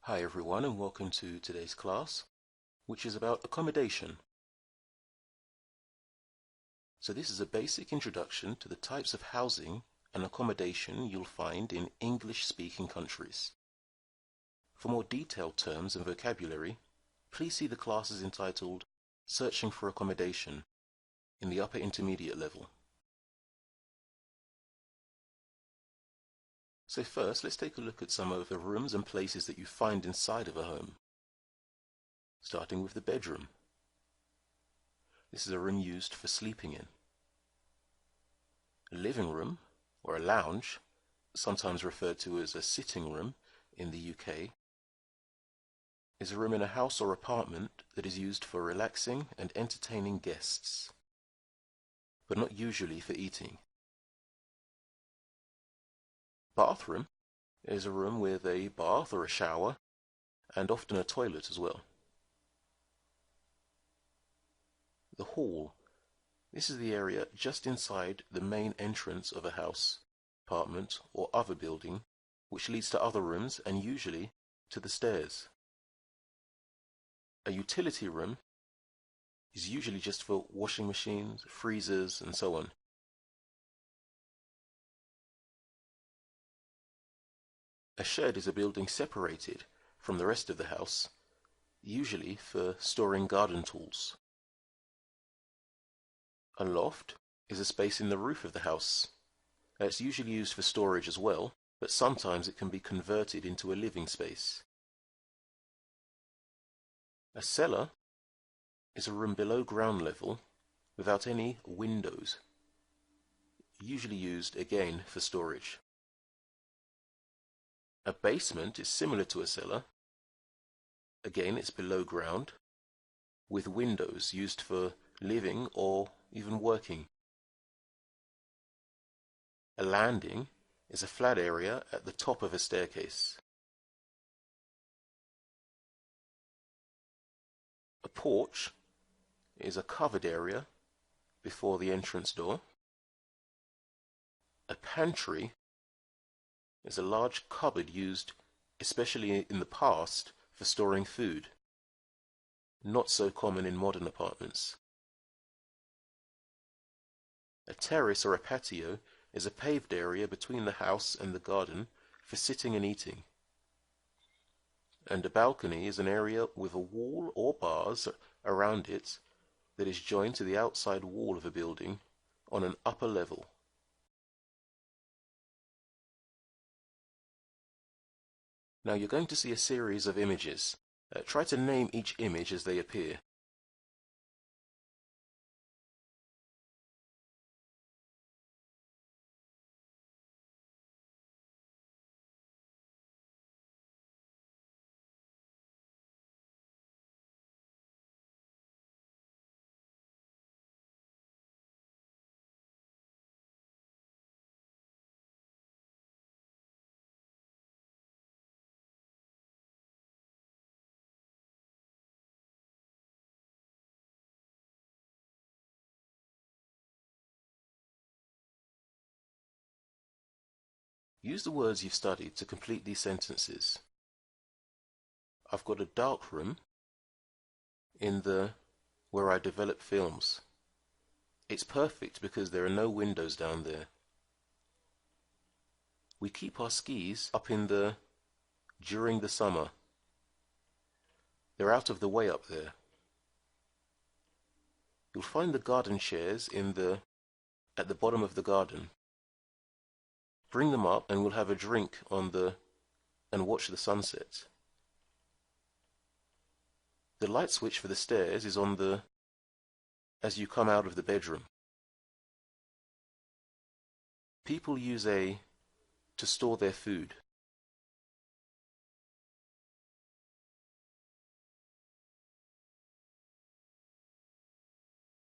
Hi everyone, and welcome to today's class, which is about accommodation. So this is a basic introduction to the types of housing and accommodation you'll find in English-speaking countries. For more detailed terms and vocabulary, please see the classes entitled Searching for Accommodation in the upper intermediate level. So first, let's take a look at some of the rooms and places that you find inside of a home. Starting with the bedroom. This is a room used for sleeping in. A living room, or a lounge, sometimes referred to as a sitting room in the UK, is a room in a house or apartment that is used for relaxing and entertaining guests, but not usually for eating. Bathroom is a room with a bath or a shower, and often a toilet as well. The hall. This is the area just inside the main entrance of a house, apartment, or other building, which leads to other rooms and usually to the stairs. A utility room is usually just for washing machines, freezers, and so on. A shed is a building separated from the rest of the house, usually for storing garden tools. A loft is a space in the roof of the house. It's usually used for storage as well, but sometimes it can be converted into a living space. A cellar is a room below ground level without any windows, usually used again for storage. A basement is similar to a cellar. Again, it's below ground, with windows used for living or even working. A landing is a flat area at the top of a staircase. A porch is a covered area before the entrance door. A pantry is a large cupboard used, especially in the past, for storing food. Not so common in modern apartments. A terrace or a patio is a paved area between the house and the garden for sitting and eating. And a balcony is an area with a wall or bars around it that is joined to the outside wall of a building on an upper level. Now you're going to see a series of images. Try to name each image as they appear. Use the words you've studied to complete these sentences. I've got a dark room where I develop films. It's perfect because there are no windows down there. We keep our skis up during the summer. They're out of the way up there. You'll find the garden chairs at the bottom of the garden. Bring them up and we'll have a drink and watch the sunset. The light switch for the stairs is as you come out of the bedroom. People use to store their food.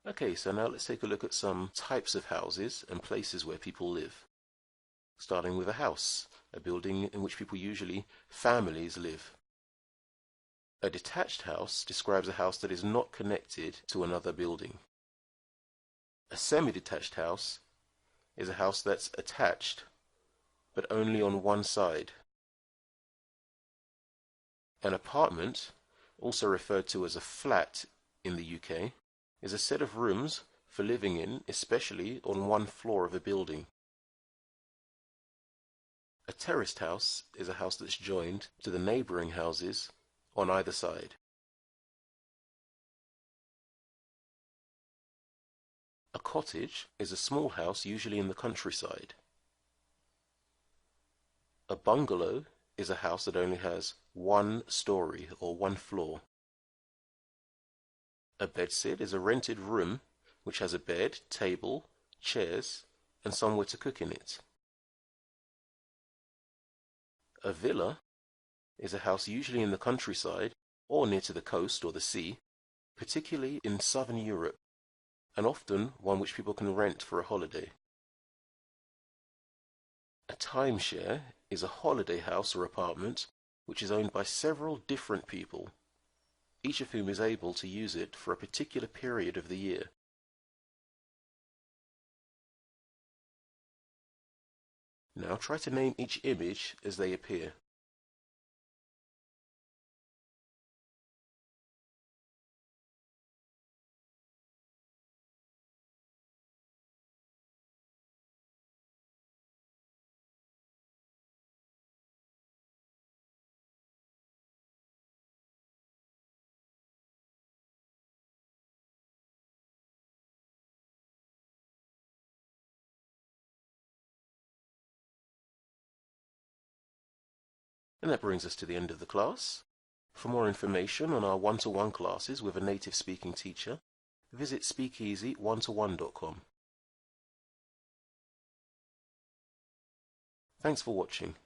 Okay, so now let's take a look at some types of houses and places where people live. Starting with a house, a building in which families live. A detached house describes a house that is not connected to another building. A semi-detached house is a house that's attached, but only on one side. An apartment, also referred to as a flat in the UK, is a set of rooms for living in, especially on one floor of a building. A terraced house is a house that's joined to the neighbouring houses on either side. A cottage is a small house usually in the countryside. A bungalow is a house that only has one story or one floor. A bedstead is a rented room which has a bed, table, chairs, and somewhere to cook in it. A villa is a house usually in the countryside or near to the coast or the sea, particularly in southern Europe, and often one which people can rent for a holiday. A timeshare is a holiday house or apartment which is owned by several different people, each of whom is able to use it for a particular period of the year. Now try to name each image as they appear. And that brings us to the end of the class. For more information on our one-to-one classes with a native speaking teacher, visit speakeasy1to1.com. Thanks for watching.